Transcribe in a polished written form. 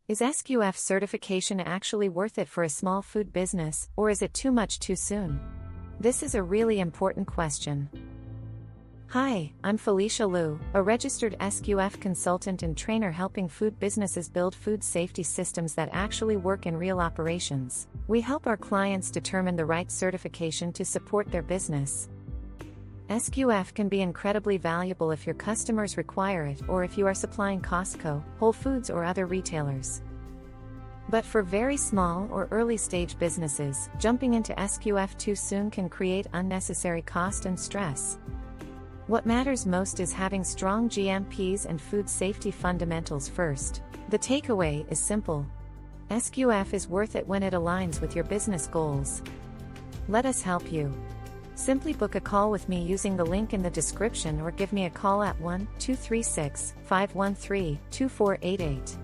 Is SQF certification actually worth it for a small food business, or is it too much too soon? This is a really important question. Hi, I'm Felicia Loo, a registered SQF consultant and trainer helping food businesses build food safety systems that actually work in real operations. We help our clients determine the right certification to support their business. SQF can be incredibly valuable if your customers require it or if you are supplying Costco, Whole Foods or other retailers. But for very small or early-stage businesses, jumping into SQF too soon can create unnecessary cost and stress. What matters most is having strong GMPs and food safety fundamentals first. The takeaway is simple. SQF is worth it when it aligns with your business goals. Let us help you. Simply book a call with me using the link in the description or give me a call at 1-236-513-2488.